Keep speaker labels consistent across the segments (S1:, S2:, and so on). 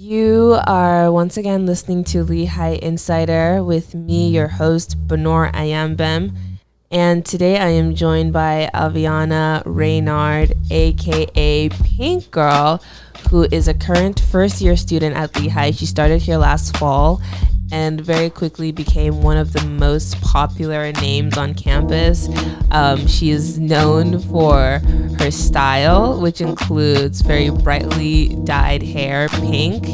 S1: You are once again listening to Lehigh Insider with me, your host, Bonor Ayambem. And today I am joined by Aviana Reynard, aka Pink Girl, who is a current first-year student at Lehigh. She started here last fall and very quickly became one of the most popular names on campus. She is known for her style, which includes very brightly dyed hair, pink,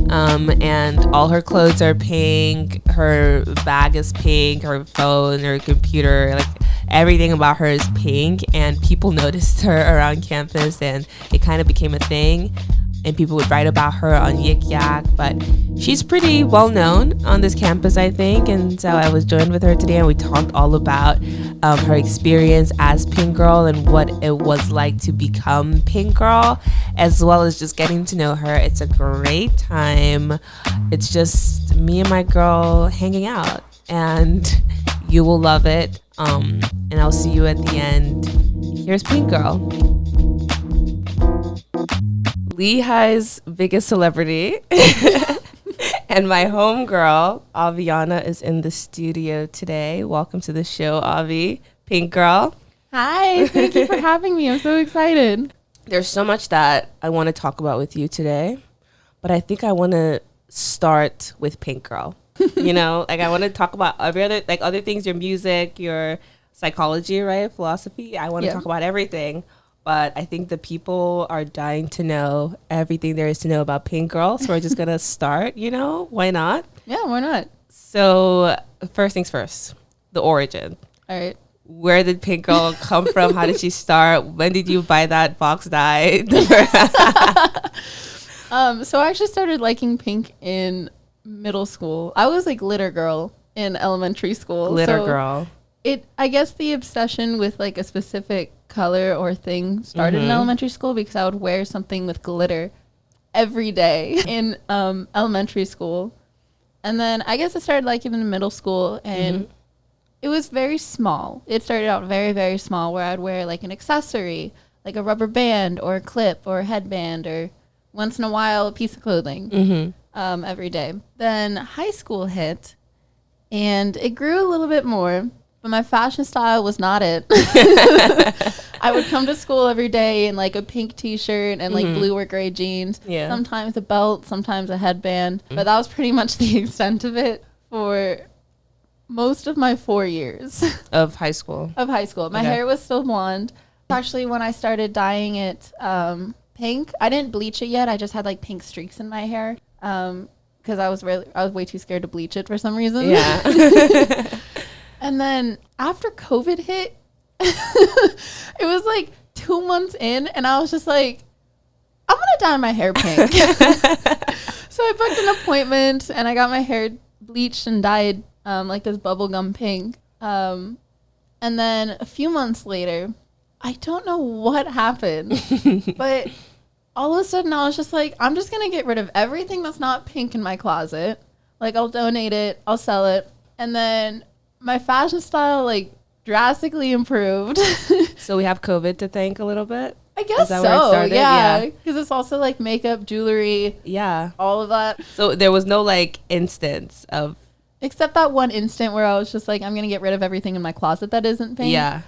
S1: and all her clothes are pink. Her bag is pink, her phone, her computer, like everything about her is pink, and people noticed her around campus and it kind of became a thing. And people would write about her on Yik Yak, but she's pretty well known on this campus, I think. And so I was joined with her today, and we talked all about her experience as Pink Girl and what it was like to become Pink Girl, as well as just getting to know her. It's a great time. It's just me and my girl hanging out, and you will love it. And I'll see you at the end. Here's Pink Girl. Lehigh's biggest celebrity and my homegirl, Aviana, is in the studio today. Welcome to the show, Avi. Pink Girl.
S2: Hi, thank you for having me. I'm so excited.
S1: There's so much that I want to talk about with you today, but I think I want to start with Pink Girl. You know, like I want to talk about other things, your music, your psychology, right? Philosophy. I want to talk about everything. But I think the people are dying to know everything there is to know about Pink Girl. So we're just going to start, you know? Why not?
S2: Yeah, why not?
S1: So first things first, the origin.
S2: All right.
S1: Where did Pink Girl come from? How did she start? When did you buy that box dye?
S2: So I actually started liking pink in middle school. I was like glitter girl in elementary school.
S1: Glitter girl.
S2: I guess the obsession with like a specific color or thing started in elementary school because I would wear something with glitter every day in elementary school. And then I guess I started liking it in middle school, and it was very small. It started out very, very small, where I'd wear like an accessory, like a rubber band or a clip or a headband, or once in a while a piece of clothing every day. Then high school hit, and it grew a little bit more. But my fashion style was not it. I would come to school every day in like a pink t-shirt and like blue or gray jeans. Yeah. Sometimes a belt, sometimes a headband. But that was pretty much the extent of it for most of my 4 years.
S1: Of high school.
S2: My hair was still blonde. Actually, when I started dyeing it pink, I didn't bleach it yet. I just had like pink streaks in my hair because I was way too scared to bleach it for some reason.
S1: Yeah.
S2: And then after COVID hit, it was like 2 months in, and I was just like, I'm going to dye my hair pink. So I booked an appointment, and I got my hair bleached and dyed like this bubblegum pink. And then a few months later, I don't know what happened, but all of a sudden I was just like, I'm just going to get rid of everything that's not pink in my closet. Like, I'll donate it, I'll sell it. And then my fashion style like drastically improved.
S1: So we have COVID to thank a little bit?
S2: I guess so. Yeah. Because it's also like makeup, jewelry.
S1: Yeah.
S2: All of that.
S1: So there was no like instance of.
S2: Except that one instant where I was just like, I'm going to get rid of everything in my closet that isn't pink.
S1: Yeah.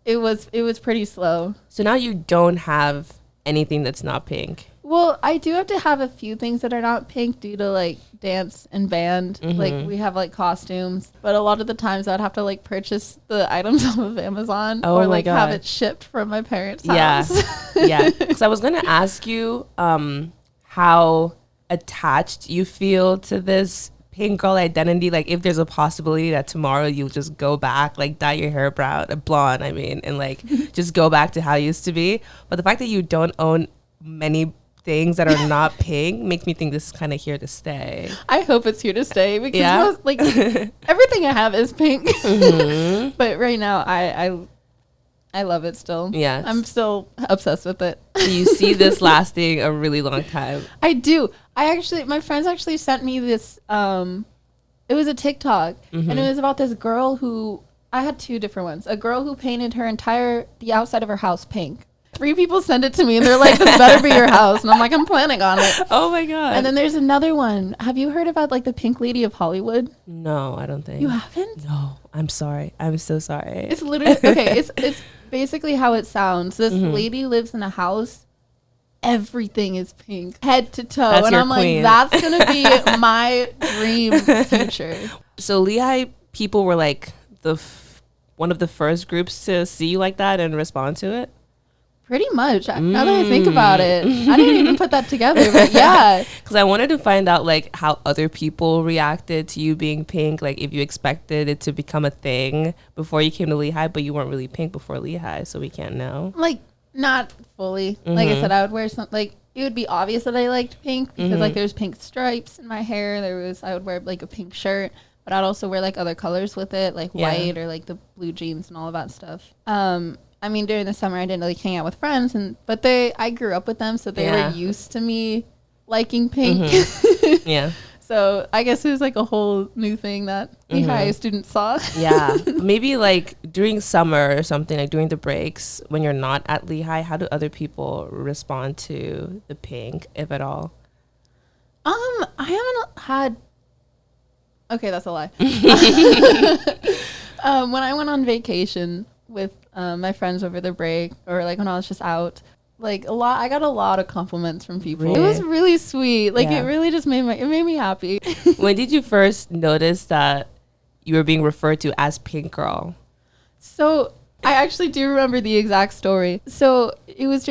S2: It was pretty slow.
S1: So now you don't have anything that's not pink.
S2: Well, I do have to have a few things that are not pink due to like dance and band. Like we have like costumes, but a lot of the times I'd have to like purchase the items off of Amazon or like have it shipped from my parents' house.
S1: Yeah. Because I was gonna ask you how attached you feel to this Pink Girl identity. Like if there's a possibility that tomorrow you'll just go back, like dye your hair blonde, and like just go back to how it used to be. But the fact that you don't own many things that are not pink makes me think this is kind of here to stay.
S2: I hope it's here to stay because like everything I have is pink. But right now I love it still. Yeah. I'm still obsessed with it.
S1: So you see this lasting a really long time.
S2: I do. My friends actually sent me this it was a TikTok and it was about this girl who I had two different ones. A girl who painted the outside of her house pink. 3 people send it to me and they're like, this better be your house. And I'm like, I'm planning on it.
S1: Oh my God.
S2: And then there's another one. Have you heard about like the Pink Lady of Hollywood?
S1: No, I don't think.
S2: You haven't?
S1: No, I'm sorry. I'm so sorry.
S2: It's literally, okay, it's basically how it sounds. This lady lives in a house. Everything is pink, head to toe.
S1: That's
S2: and
S1: your
S2: I'm
S1: queen.
S2: like, that's going to be my dream future.
S1: So Lehigh people were like one of the first groups to see you like that and respond to it?
S2: Pretty much. Now that I think about it, I didn't even put that together, but yeah.
S1: Because I wanted to find out like how other people reacted to you being pink, like if you expected it to become a thing before you came to Lehigh, but you weren't really pink before Lehigh, so we can't know.
S2: Like, not fully. Like I said, I would wear some, like, it would be obvious that I liked pink because like there's pink stripes in my hair. I would wear like a pink shirt, but I'd also wear like other colors with it, like white or like the blue jeans and all of that stuff. I mean, during the summer I didn't like hang out with friends, but I grew up with them, so they were used to me liking pink.
S1: Yeah.
S2: So I guess it was like a whole new thing that Lehigh students saw.
S1: Yeah. Maybe like during summer or something, like during the breaks when you're not at Lehigh, how do other people respond to the pink, if at all?
S2: I haven't had. Okay, that's a lie. When I went on vacation with my friends over the break, or like when I was just out, like I got a lot of compliments from people.
S1: Really?
S2: It was really sweet. Like
S1: Yeah.
S2: it really just made me happy.
S1: When did you first notice that you were being referred to as Pink Girl?
S2: So I actually do remember the exact story. So it was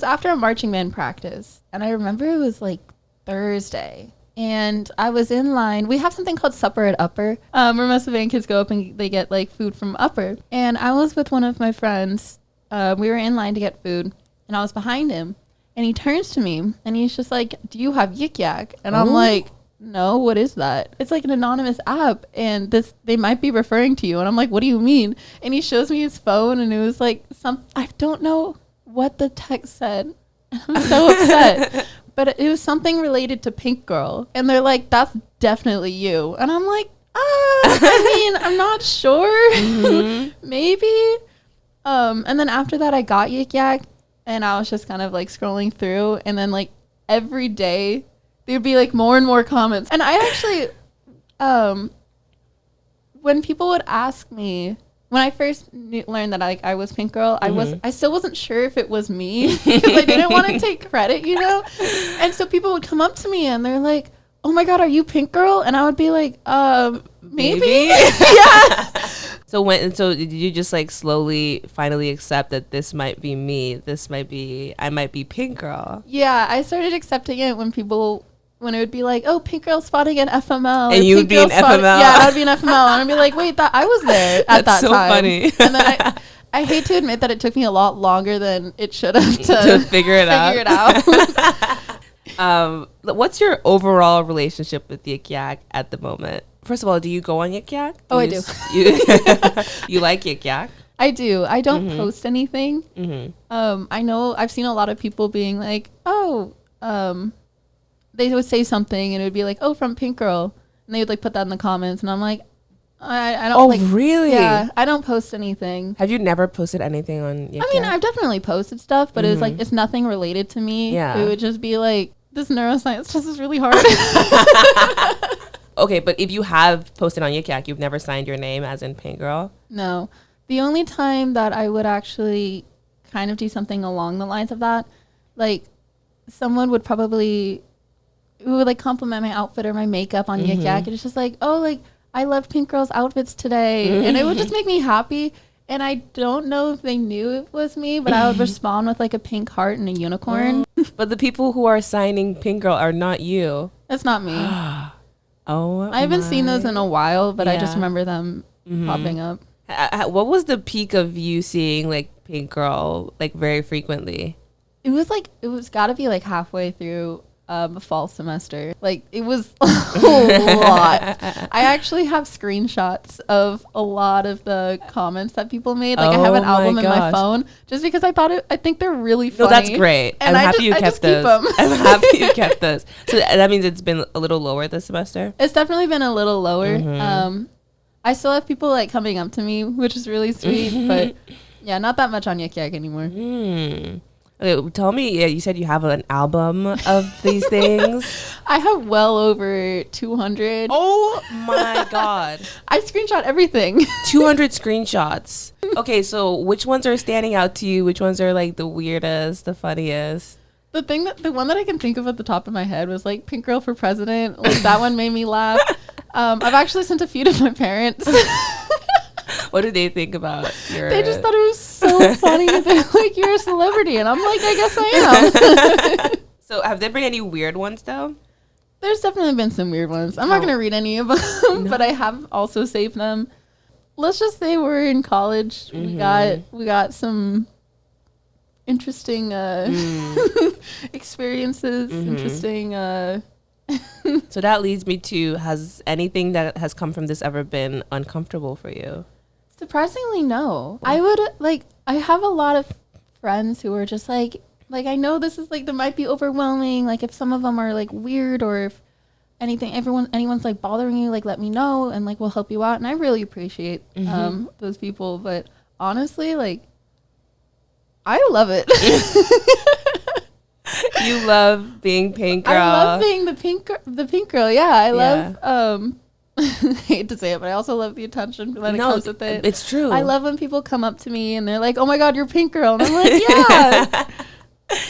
S2: after a marching band practice, and I remember it was like Thursday. And I was in line. We have something called supper at Upper, where most of the band kids go up and they get like food from Upper. And I was with one of my friends. We were in line to get food, and I was behind him. And he turns to me, and he's just like, "Do you have Yik Yak?" And I'm like, "No, what is that?" It's like an anonymous app, and they might be referring to you. And I'm like, "What do you mean?" And he shows me his phone, and it was like I don't know what the text said. I'm so upset. But it was something related to Pink Girl. And they're like, "That's definitely you." And I'm like, I mean, I'm not sure. Maybe. And then after that, I got Yik Yak. And I was just kind of like scrolling through. And then like every day, there'd be like more and more comments. And I actually, when people would ask me, when I first learned that I was Pink Girl, I still wasn't sure if it was me because I didn't want to take credit, you know? And so people would come up to me and they're like, "Oh my God, are you Pink Girl?" And I would be like, maybe? Yeah.
S1: So did you just like slowly finally accept that this might be me? I might be Pink Girl.
S2: Yeah, I started accepting it when it would be like, "Oh, Pink Girl spotting an FML."
S1: And you would be an FML.
S2: Yeah, I would be an FML. And I'd be like, "Wait, I was there at that
S1: so
S2: time."
S1: Funny.
S2: And then I hate to admit that it took me a lot longer than it should have to
S1: figure it out. What's your overall relationship with Yik Yak at the moment? First of all, do you go on Yik Yak?
S2: I do.
S1: You like Yik Yak?
S2: I do. I don't post anything. I know I've seen a lot of people being like, they would say something and it would be like, "Oh, from Pink Girl," and they would like put that in the comments, and I'm like, I don't.
S1: Oh,
S2: like,
S1: really?
S2: Yeah, I don't post anything.
S1: Have you never posted anything on Yik Yak?
S2: I mean, I've definitely posted stuff, but it's like it's nothing related to me.
S1: Yeah,
S2: it would just be like, this neuroscience test is really hard.
S1: Okay, but if you have posted on Yik Yak, you've never signed your name as in Pink Girl?
S2: No. The only time that I would actually kind of do something along the lines of that, like someone would like compliment my outfit or my makeup on Yik Yak, and it's just like, "Oh, like I loved Pink Girl's outfits today," and it would just make me happy. And I don't know if they knew it was me, but I would respond with like a pink heart and a unicorn.
S1: But the people who are signing Pink Girl are not you.
S2: That's not me.
S1: Oh,
S2: I haven't seen those in a while, but I just remember them popping up.
S1: What was the peak of you seeing like Pink Girl like very frequently?
S2: It was got to be like halfway through fall semester. Like it was a lot. I actually have screenshots of a lot of the comments that people made. Like I have an album in my phone just because I think they're really funny.
S1: No, that's great.
S2: And
S1: I'm happy you kept those. I'm happy you kept those. So that means it's been a little lower this semester?
S2: It's definitely been a little lower. I still have people like coming up to me, which is really sweet, but Yeah, not that much on Yik Yak anymore.
S1: Okay, tell me, you said you have an album of these things.
S2: I have well over 200.
S1: Oh my God.
S2: I screenshot everything.
S1: 200 screenshots. Okay, so which ones are standing out to you? Which ones are like the weirdest, the funniest?
S2: The one that I can think of at the top of my head was like Pink Girl for President. Like that one made me laugh. I've actually sent a few to my parents.
S1: What do they think about your...
S2: They just thought it was so funny. They're like, you're a celebrity. And I'm like, I guess I am.
S1: So have there been any weird ones though?
S2: There's definitely been some weird ones. I'm not going to read any of them, but I have also saved them. Let's just say we're in college. Mm-hmm. We got some interesting experiences, interesting...
S1: So that leads me to, has anything that has come from this ever been uncomfortable for you?
S2: Surprisingly, no. I have a lot of friends who are just like I know this is like, that might be overwhelming. Like if some of them are like weird, or if anyone's like bothering you, like let me know and like we'll help you out. And I really appreciate those people. But honestly, like I love it.
S1: You love being Pink Girl.
S2: I love being the pink girl. Yeah, I love. I hate to say it, but I also love the attention that it comes with it.
S1: It's true.
S2: I love when people come up to me and they're like, "Oh my God, you're Pink Girl," and I'm like, "Yeah."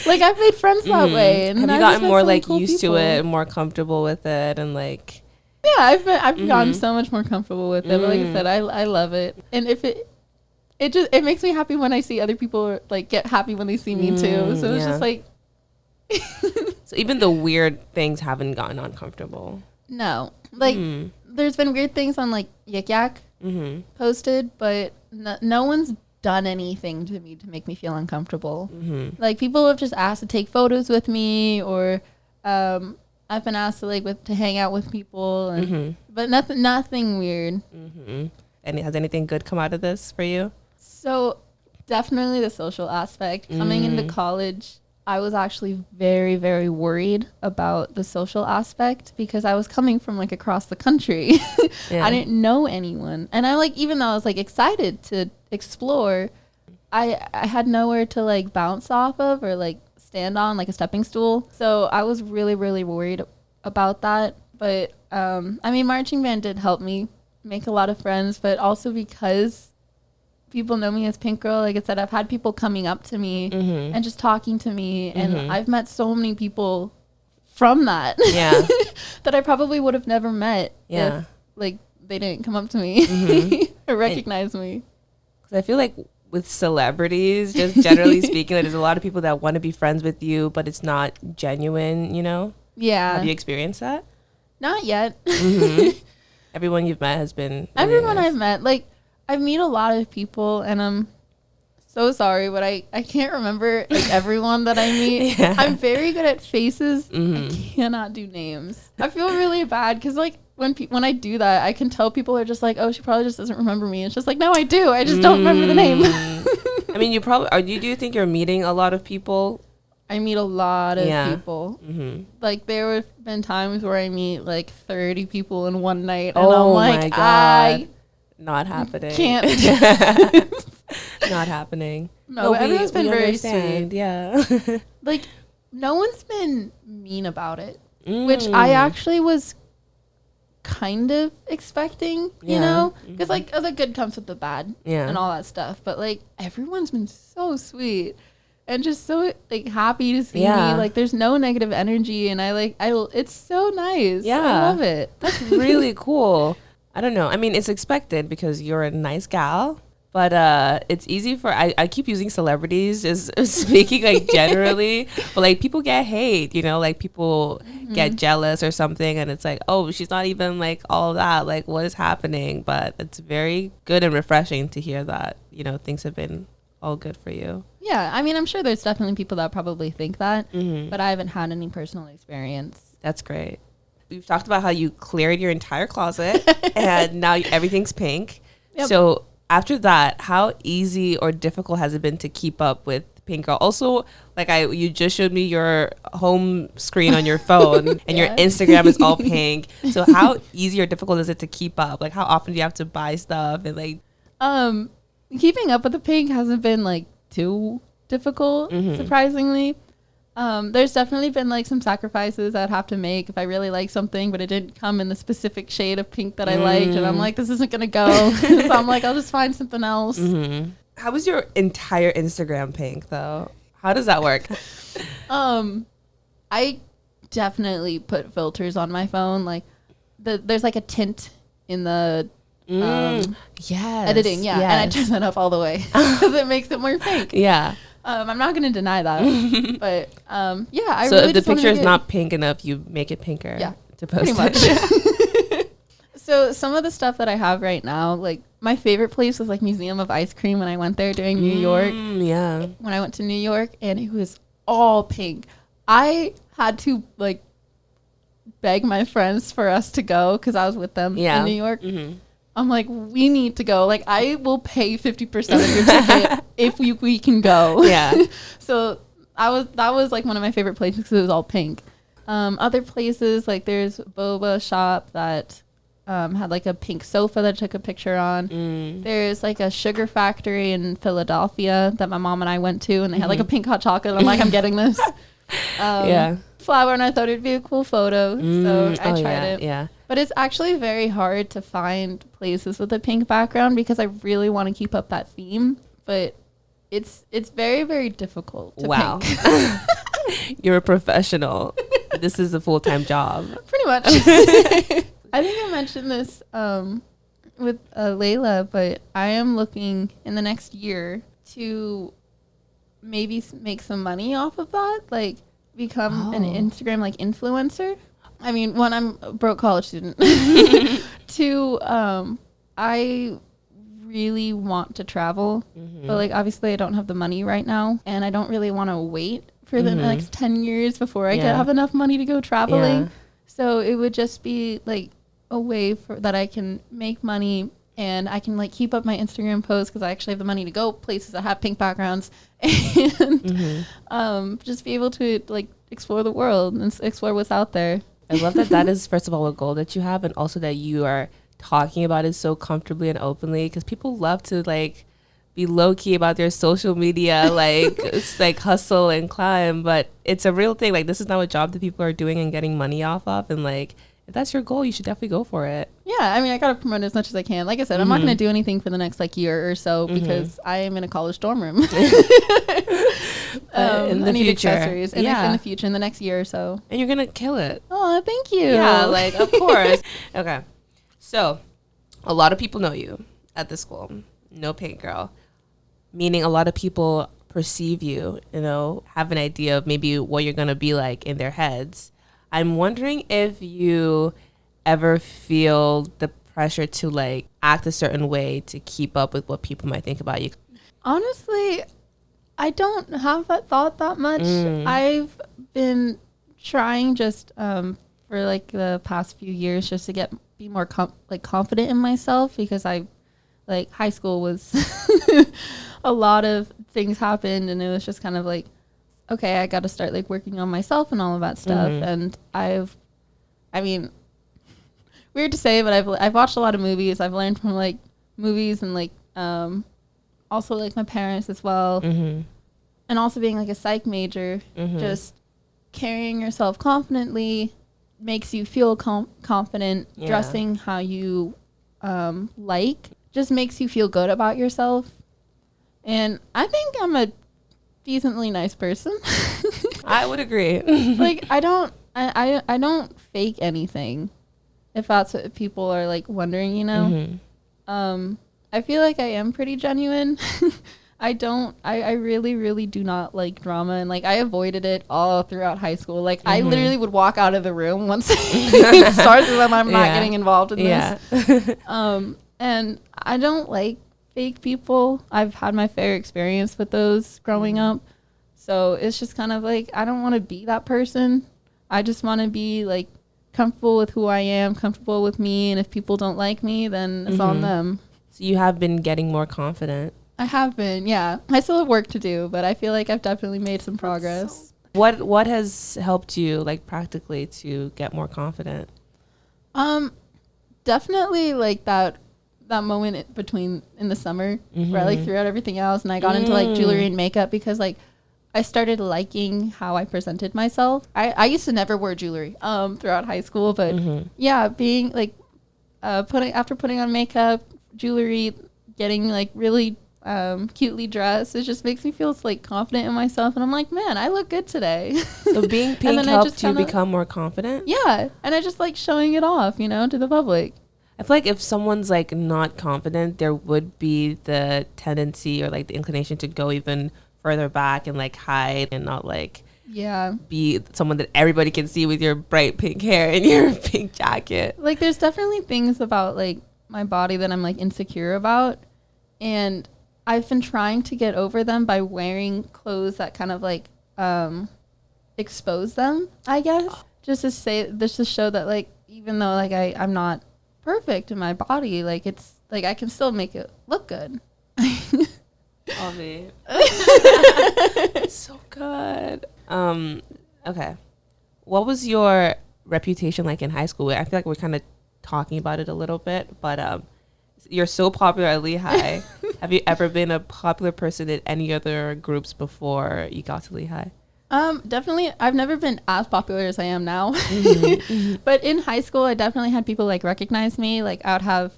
S2: Like I've made friends that way. And
S1: have you gotten more like cool used to it, more comfortable with it, and like?
S2: Yeah, I've gotten so much more comfortable with it. But like I said, I love it, and if it makes me happy when I see other people like get happy when they see me too. So it's just like.
S1: So even the weird things haven't gotten uncomfortable.
S2: No, like there's been weird things on like Yik Yak posted, but no one's done anything to me to make me feel uncomfortable. Like people have just asked to take photos with me, or I've been asked to to hang out with people, and but nothing weird.
S1: And has anything good come out of this for you? So
S2: definitely the social aspect. Coming into college, I was actually very, very worried about the social aspect because I was coming from like across the country. I didn't know anyone. And I even though I was like excited to explore, I had nowhere to like bounce off of or like stand on, like a stepping stool. So I was really, really worried about that. But I mean, marching band did help me make a lot of friends, but also because people know me as Pink Girl. Like I said, I've had people coming up to me and just talking to me, and I've met so many people from that that I probably would have never met if like they didn't come up to me or recognize me.
S1: Because I feel like with celebrities, just generally speaking, like, there's a lot of people that want to be friends with you, but it's not genuine, you know?
S2: Yeah.
S1: Have you experienced that?
S2: Not yet.
S1: Everyone you've met has been really
S2: everyone
S1: nice.
S2: I've met, like I meet a lot of people, and I'm so sorry, but I can't remember like everyone that I meet. I'm very good at faces. I cannot do names. I feel really bad because like when I do that, I can tell people are just like, oh, she probably just doesn't remember me. It's just like, no, I do. I just don't remember the name.
S1: I mean, you probably do you think you're meeting a lot of people?
S2: I meet a lot of people. Like there have been times where I meet like 30 people in one night, and I'm like,
S1: my God. Not happening.
S2: Can't.
S1: Not happening.
S2: No, everyone's been very sweet.
S1: Yeah.
S2: Like, no one's been mean about it, which I actually was kind of expecting, you know? Because, like, the good comes with the bad and all that stuff. But, like, everyone's been so sweet and just so, like, happy to see me. Like, there's no negative energy, and it's so nice.
S1: Yeah.
S2: I love it.
S1: That's really cool. I don't know. I mean, it's expected because you're a nice gal, but it's easy for, I keep using celebrities just speaking like generally, but like people get hate, you know, like people get jealous or something, and it's like, oh, she's not even like all that, like what is happening? But it's very good and refreshing to hear that, you know, things have been all good for you.
S2: Yeah, I mean, I'm sure there's definitely people that probably think that, but I haven't had any personal experience.
S1: That's great. We've talked about how you cleared your entire closet and now everything's pink. Yep. So after that, how easy or difficult has it been to keep up with Pink Girl? Also, like you just showed me your home screen on your phone and your Instagram is all pink. So how easy or difficult is it to keep up? Like how often do you have to buy stuff and like?
S2: keeping up with the pink hasn't been like too difficult, surprisingly. There's definitely been like some sacrifices I'd have to make if I really like something, but it didn't come in the specific shade of pink that I liked, and I'm like, this isn't gonna go. So I'm like, I'll just find something else.
S1: How was your entire Instagram pink though? How does that work?
S2: I definitely put filters on my phone. Like there's like a tint in the editing, and I turn that up all the way because it makes it more pink. I'm not gonna deny that, but I
S1: so
S2: really
S1: if the
S2: just wanna
S1: picture is
S2: make
S1: not pink enough, you make it pinker to post
S2: pretty
S1: it.
S2: much. So some of the stuff that I have right now, like my favorite place was like Museum of Ice Cream when I went there during New York. When I went to New York, and it was all pink. I had to like beg my friends for us to go because I was with them in New York. I'm like, we need to go. Like, I will pay 50% of your ticket if we can go. So that was like one of my favorite places because it was all pink. Other places, like there's a boba shop that had like a pink sofa that I took a picture on. There's like a sugar factory in Philadelphia that my mom and I went to, and they had like a pink hot chocolate. I'm like, I'm getting this. Flower, and I thought it'd be a cool photo, so I tried it. But it's actually very hard to find places with a pink background because I really want to keep up that theme, but it's very, very difficult to pick.
S1: You're a professional. This is a full-time job.
S2: Pretty much. I think I mentioned this with Layla, but I am looking in the next year to maybe make some money off of that, like become an Instagram like influencer. I mean, one, I'm a broke college student. Two, I really want to travel, but like obviously I don't have the money right now, and I don't really want to wait for the next 10 years before I can have enough money to go traveling. So it would just be like a way for that I can make money, and I can like keep up my Instagram posts because I actually have the money to go places that have pink backgrounds, and just be able to like explore the world and explore what's out there.
S1: I love that is, first of all, a goal that you have, and also that you are talking about it so comfortably and openly, because people love to like be low-key about their social media, like it's like hustle and climb, but it's a real thing. Like, this is not a job that people are doing and getting money off of, and like if that's your goal, you should definitely go for it. I mean, I gotta promote it as much as I can. Like I said, I'm not gonna do anything for the next like year or so because I am in a college dorm room. In the
S2: I need
S1: future,
S2: accessories in the future, in the next year or so.
S1: And you're gonna kill it.
S2: Oh, thank you.
S1: Yeah, like of course. Okay, so a lot of people know you at the school. No pink girl, meaning a lot of people perceive you, have an idea of maybe what you're gonna be like in their heads. I'm wondering if you ever feel the pressure to like act a certain way to keep up with what people might think about you.
S2: Honestly, I don't have that thought that much. I've been trying just for like the past few years just to be more confident in myself, because I like high school was a lot of things happened, and it was just kind of like, okay, I got to start like working on myself and all of that stuff. And I mean, weird to say, but I've watched a lot of movies. I've learned from like movies, and like also like my parents as well. And also being like a psych major, just carrying yourself confidently makes you feel confident. Dressing how you like just makes you feel good about yourself. And I think I'm a decently nice person.
S1: I would agree.
S2: Like I don't fake anything, if that's what people are like wondering, I feel like I am pretty genuine. I really, really do not like drama, and like I avoided it all throughout high school. Like I literally would walk out of the room once it starts, and I'm not getting involved in this. And I don't like fake people. I've had my fair experience with those growing up. So it's just kind of like, I don't want to be that person. I just want to be like comfortable with who I am, comfortable with me. And if people don't like me, then it's on them.
S1: So you have been getting more confident.
S2: I have been, yeah. I still have work to do, but I feel like I've definitely made some progress.
S1: What has helped you like practically to get more confident?
S2: Definitely like that that moment between in the summer where I like threw out everything else and I got into like jewelry and makeup because like I started liking how I presented myself. I used to never wear jewelry throughout high school, but yeah, being like putting on makeup, jewelry, getting like really cutely dressed, it just makes me feel like confident in myself, and I'm like, man, I look good today.
S1: So being pink helped you become more confident?
S2: Yeah, and I just like showing it off, you know, to the public.
S1: I feel like if someone's like not confident, there would be the tendency or like the inclination to go even further back and like hide and not like be someone that everybody can see with your bright pink hair and your pink jacket.
S2: Like there's definitely things about like my body that I'm like insecure about, and I've been trying to get over them by wearing clothes that kind of like expose them, I guess. Just to show that like even though like I'm not perfect in my body, like it's like I can still make it look good.
S1: Oh man. It's so good. Okay. What was your reputation like in high school? I feel like we're kind of talking about it a little bit, but you're so popular at Lehigh. Have you ever been a popular person in any other groups before you got to Lehigh?
S2: Definitely. I've never been as popular as I am now. But in high school, I definitely had people like recognize me. Like I would have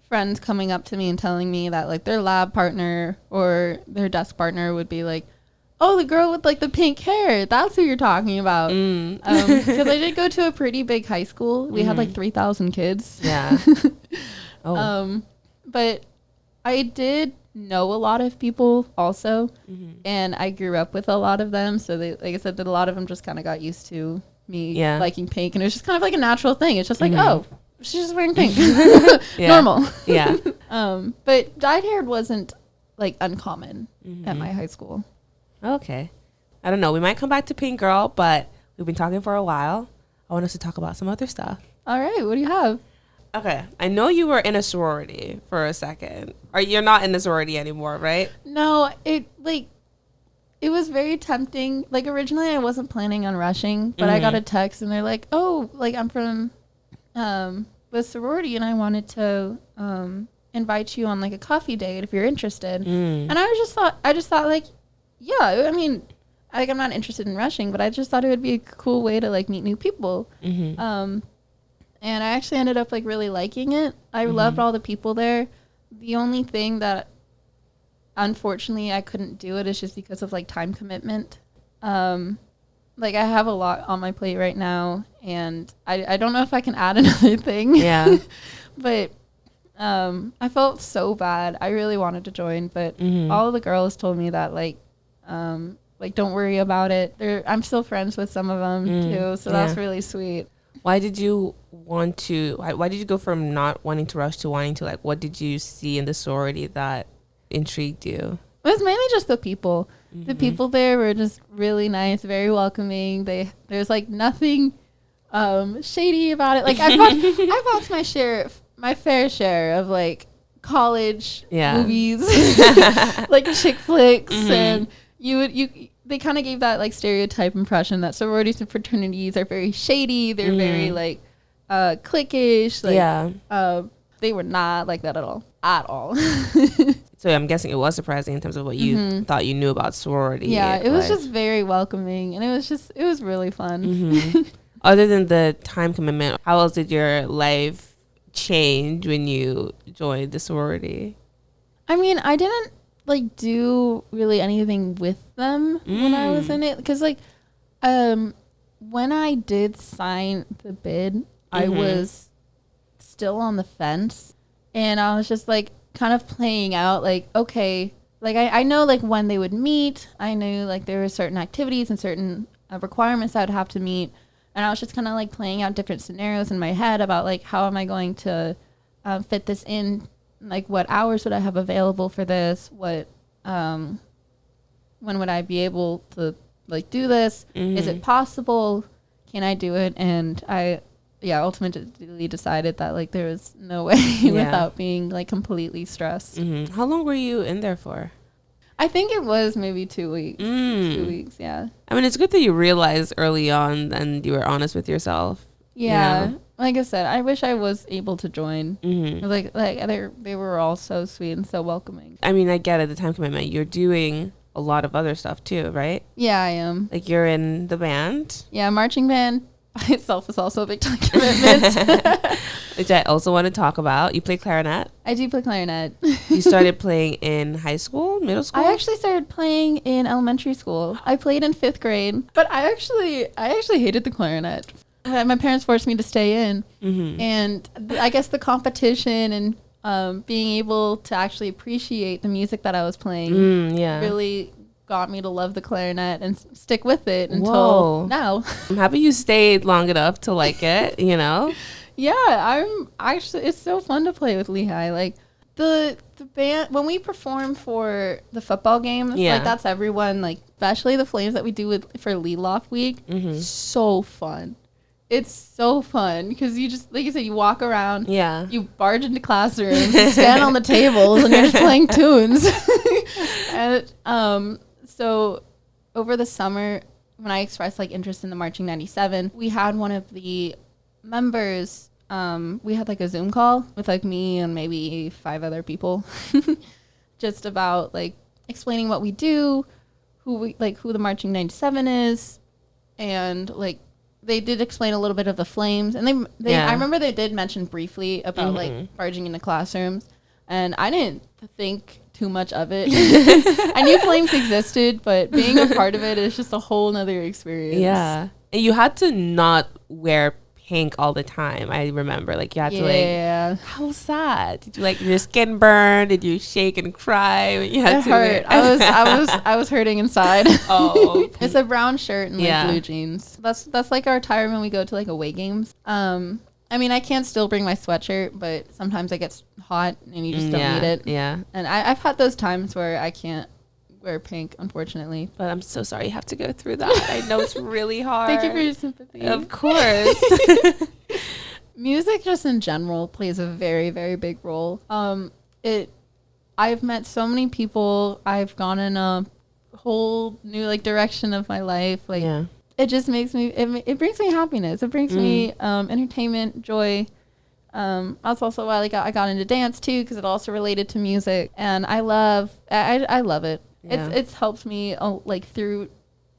S2: friends coming up to me and telling me that like their lab partner or their desk partner would be like, oh, the girl with like the pink hair, that's who you're talking about. Because I did go to a pretty big high school. We had like 3,000 kids.
S1: Yeah.
S2: But I did know a lot of people also, and I grew up with a lot of them. So they, like I said, that a lot of them just kind of got used to me liking pink, and it was just kind of like a natural thing. It's just like, oh, she's just wearing pink. Normal.
S1: Yeah.
S2: But dyed hair wasn't like uncommon at my high school.
S1: Okay. I don't know. We might come back to Pink Girl, but we've been talking for a while. I want us to talk about some other stuff.
S2: All right. What do you have?
S1: Okay. I know you were in a sorority for a second. Or you're not in the sorority anymore, right?
S2: No, it was very tempting. Like originally I wasn't planning on rushing, but I got a text and they're like, oh, like I'm from the sorority and I wanted to invite you on like a coffee date if you're interested. And I just thought like, yeah, I mean, like I'm not interested in rushing, but I just thought it would be a cool way to like meet new people. And I actually ended up like really liking it. I loved all the people there. The only thing that unfortunately I couldn't do it is just because of like time commitment. Like I have a lot on my plate right now, and I don't know if I can add another thing.
S1: Yeah.
S2: But I felt so bad. I really wanted to join, but all of the girls told me that like don't worry about it. I'm still friends with some of them too, so that's really sweet.
S1: Why did you go from not wanting to rush to wanting to, like, what did you see in the sorority that intrigued you?
S2: It was mainly just the people. The people there were just really nice, very welcoming. There's like nothing shady about it. Like I've watched my fair share of like college movies, like chick flicks, and they kind of gave that like stereotype impression that sororities and fraternities are very shady. They're very like cliquish. Like they were not like that at all.
S1: So I'm guessing it was surprising in terms of what you thought you knew about sorority.
S2: Yeah, it was just very welcoming, and it was really fun.
S1: Other than the time commitment, how else did your life change when you joined the sorority? I
S2: mean, I didn't like do really anything with them when I was in it, because like when I did sign the bid, I was still on the fence, and I was just like kind of playing out like, okay, like I know like when they would meet. I knew like there were certain activities and certain requirements I would have to meet, and I was just kind of like playing out different scenarios in my head about like how am I going to fit this in. Like, what hours would I have available for this? When would I be able to, like, do this? Is it possible? Can I do it? And I ultimately decided that, like, there was no way without being, like, completely stressed.
S1: How long were you in there for?
S2: I think it was maybe 2 weeks. 2 weeks, yeah.
S1: I mean, it's good that you realized early on and you were honest with yourself.
S2: Yeah. like I said, I wish I was able to join.
S1: Mm-hmm.
S2: Like they were all so sweet and so welcoming.
S1: I mean, I get it, the time commitment. You're doing a lot of other stuff too, right?
S2: Yeah, I am.
S1: Like you're in the band.
S2: Yeah, marching band by itself is also a big time commitment.
S1: Which I also want to talk about. You play clarinet.
S2: I do play clarinet.
S1: You started playing in high school, middle school?
S2: I actually started playing in elementary school. I played in 5th grade, but I actually hated the clarinet. My parents forced me to stay in, and I guess the competition and being able to actually appreciate the music that I was playing really got me to love the clarinet and stick with it until now.
S1: I'm happy you stayed long enough to like it, you know?
S2: Yeah, I'm actually, it's so fun to play with Lehigh. Like the band, when we perform for the football games, like that's everyone, like especially the flames that we do for Leloff Week. So fun. It's so fun because you just, like you said, you walk around, you barge into classrooms, stand on the tables, and you're just playing tunes. And so over the summer, when I expressed like interest in the Marching 97, we had one of the members, we had like a Zoom call with like me and maybe 5 other people, just about like explaining what we do, who the Marching 97 is, and like they did explain a little bit of the flames, and they I remember they did mention briefly about like barging into classrooms, and I didn't think too much of it. I knew flames existed, but being a part of it is just a whole nother experience.
S1: Yeah, and you had to not wear pink all the time. I remember, like you had to like. How was that? Did you like your skin burn? Did you shake and cry when you had to?
S2: Hurt. I was hurting inside. Oh, it's a brown shirt and like blue jeans. That's like our attire when we go to like away games. I mean, I can still bring my sweatshirt, but sometimes it gets hot and you just don't need it. Yeah. And I've had those times where I can't wear pink, unfortunately.
S1: But I'm so sorry you have to go through that. I know it's really hard.
S2: Thank you for your sympathy.
S1: Of course.
S2: Music just in general plays a very, very big role. I've met so many people. I've gone in a whole new like direction of my life. Like it just makes me, it brings me happiness. It brings me entertainment, joy. That's also why I got into dance too, because it also related to music, and I love it. It's helped me like through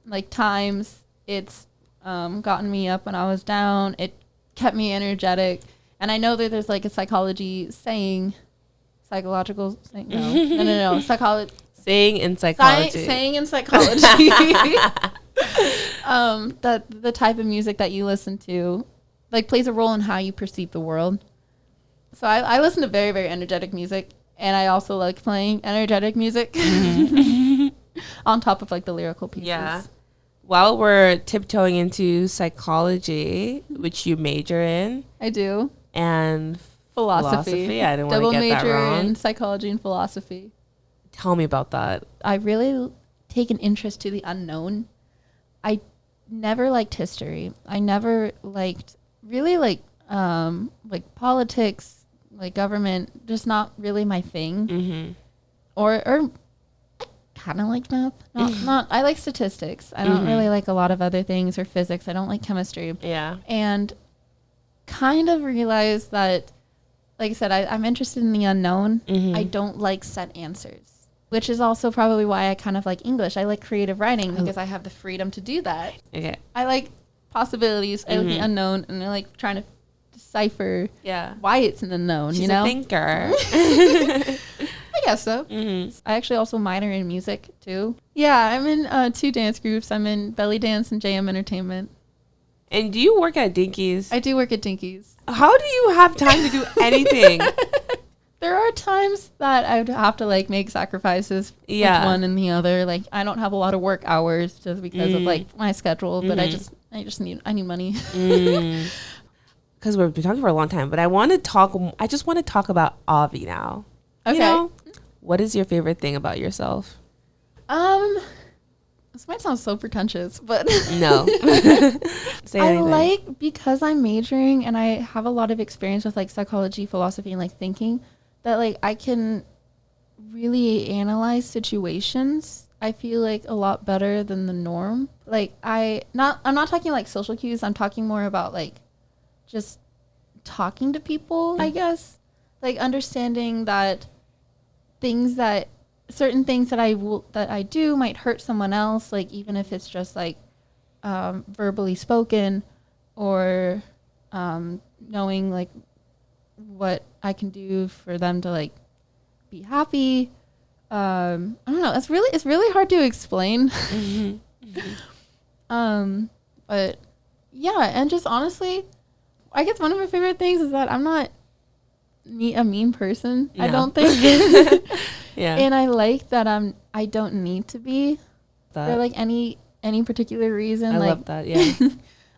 S2: like times. It's gotten me up when I was down. It kept me energetic, and I know that there's like a psychological saying, psychology.
S1: Saying in psychology.
S2: Saying in psychology. That the type of music that you listen to like plays a role in how you perceive the world. So I listen to very, very energetic music, and I also like playing energetic music on top of like the lyrical pieces. Yeah.
S1: While we're tiptoeing into psychology, which you major in.
S2: I do.
S1: And
S2: philosophy.
S1: I didn't want to get that wrong.
S2: Double major in psychology and philosophy.
S1: Tell me about that.
S2: I really take an interest to the unknown. I never liked history. I never liked really like politics, like government, just not really my thing. Or I kind of like math. Not I like statistics. I don't really like a lot of other things, or physics. I don't like chemistry. Yeah. And kind of realized that, like I said, I'm interested in the unknown. I don't like set answers, which is also probably why I kind of like English. I like creative writing because I have the freedom to do that. Okay. I like possibilities. I like the unknown, and I like trying to decipher why it's an unknown.
S1: She's a thinker.
S2: I guess so. I actually also minor in music too. Yeah, I'm in 2 dance groups. I'm in belly dance and JM Entertainment.
S1: And do you work at Dinky's?
S2: I do work at Dinky's.
S1: How do you have time to do anything?
S2: There are times that I would have to like make sacrifices with one and the other. Like I don't have a lot of work hours just because of like my schedule, but I need money.
S1: Because we've been talking for a long time, but I just want to talk about Avi now. Okay. You know, what is your favorite thing about yourself?
S2: This might sound so pretentious, but
S1: no.
S2: I like, because I'm majoring and I have a lot of experience with like psychology, philosophy, and like thinking, that like I can really analyze situations. I feel like a lot better than the norm. Like I'm not talking like social cues. I'm talking more about like just talking to people, I guess. Like understanding that certain things that I do might hurt someone else, like even if it's just like verbally spoken, or knowing like what I can do for them to like be happy. I don't know. It's really hard to explain. But yeah, and just honestly, I guess one of my favorite things is that I'm not a mean person. No. I don't think. Yeah. And I like that I don't need to be for like any particular reason.
S1: I
S2: like,
S1: love that. Yeah.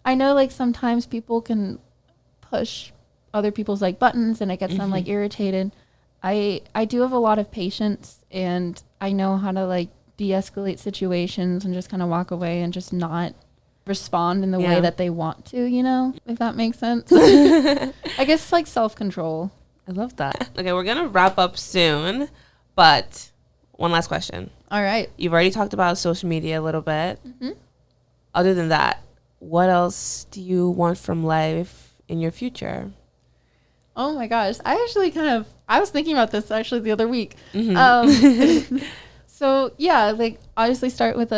S2: I know like sometimes people can push other people's like buttons and it gets them like irritated. I do have a lot of patience, and I know how to like de-escalate situations and just kind of walk away and just not respond in the way that they want to, you know, if that makes sense. I guess like self-control.
S1: I love that. Okay, we're gonna wrap up soon, but one last question.
S2: All right.
S1: You've already talked about social media a little bit. Other than that, what else do you want from life in your future?
S2: Oh my gosh, I was thinking about this actually the other week. So yeah, like obviously start with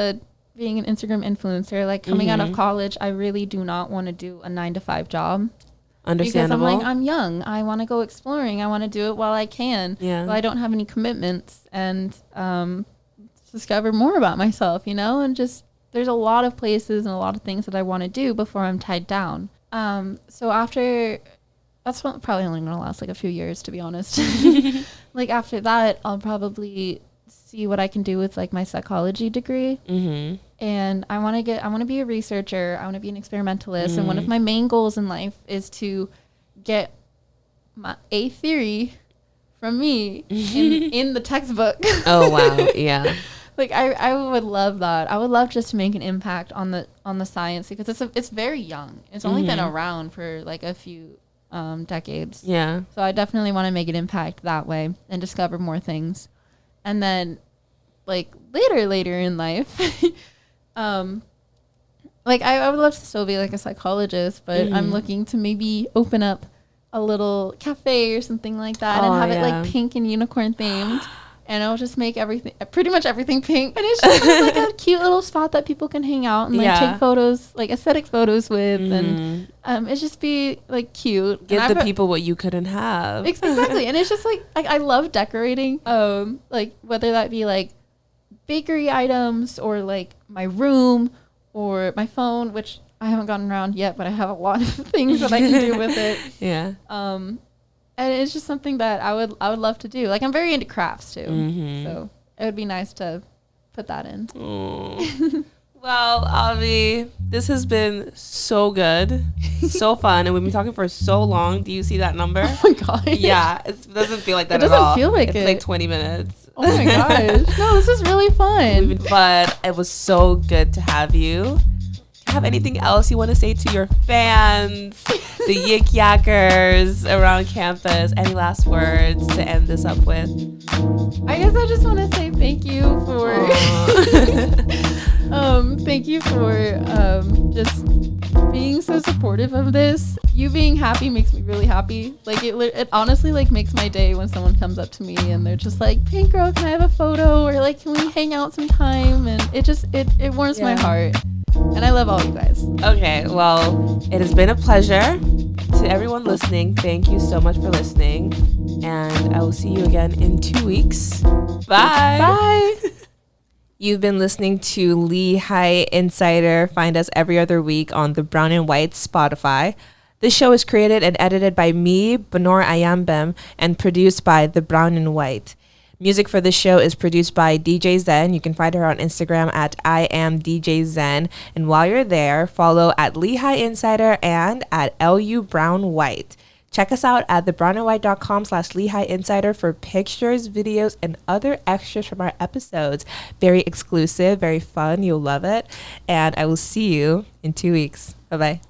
S2: being an Instagram influencer. Like coming out of college, I really do not want to do a 9-to-5 job.
S1: Understandable.
S2: Because I'm young. I want to go exploring. I want to do it while I can. Yeah. While I don't have any commitments, and discover more about myself, you know, and just there's a lot of places and a lot of things that I want to do before I'm tied down. So after that's probably only going to last like a few years, to be honest. Like after that, I'll probably see what I can do with like my psychology degree. And I want to be a researcher. I want to be an experimentalist. And one of my main goals in life is to get a theory from me in the textbook.
S1: Oh, wow. Yeah.
S2: Like I would love that. I would love just to make an impact on the science, because it's very young. It's only been around for like a few decades. Yeah. So I definitely want to make an impact that way and discover more things. And then like later in life, like I would love to still be like a psychologist, but I'm looking to maybe open up a little cafe or something like that, and have it like pink and unicorn themed. And I'll just make pretty much everything pink. And it's just like a cute little spot that people can hang out and like take photos, like aesthetic photos with. And it just be like cute.
S1: Give the people what you couldn't have.
S2: Exactly. And it's just like I love decorating. Like whether that be like bakery items, or like my room, or my phone, which I haven't gotten around yet, but I have a lot of things that I can do with it. Yeah. And it's just something that I would love to do. Like I'm very into crafts too, so it would be nice to put that in.
S1: Well, Avi, this has been so good, so fun, and we've been talking for so long. Do you see that number?
S2: Oh my god!
S1: Yeah, it doesn't feel like that at all. It doesn't feel like it's like 20 minutes.
S2: Oh my gosh! No, this is really fun.
S1: But it was so good to have you. Have anything else you want to say to your fans, the Yik Yackers around campus? Any last words to end this up with?
S2: I guess I just want to say thank you for just being so supportive of this. You being happy makes me really happy. Like it honestly like makes my day when someone comes up to me and they're just like, "Pink girl, can I have a photo?" Or like, "Can we hang out sometime?" And it warms my heart. And I love all you guys.
S1: Okay, well, it has been a pleasure. To everyone listening, thank you so much for listening. And I will see you again in 2 weeks. Bye.
S2: Bye.
S1: You've been listening to Lehigh Insider. Find us every other week on the Brown and White Spotify. This show is created and edited by me, Bonor Ayambem, and produced by the Brown and White. Music for this show is produced by DJ Zen. You can find her on Instagram at IamDJZen. And while you're there, follow at Lehigh Insider and at LU Brown White. Check us out at thebrownandwhite.com/Lehigh Insider for pictures, videos, and other extras from our episodes. Very exclusive, very fun. You'll love it. And I will see you in 2 weeks. Bye-bye.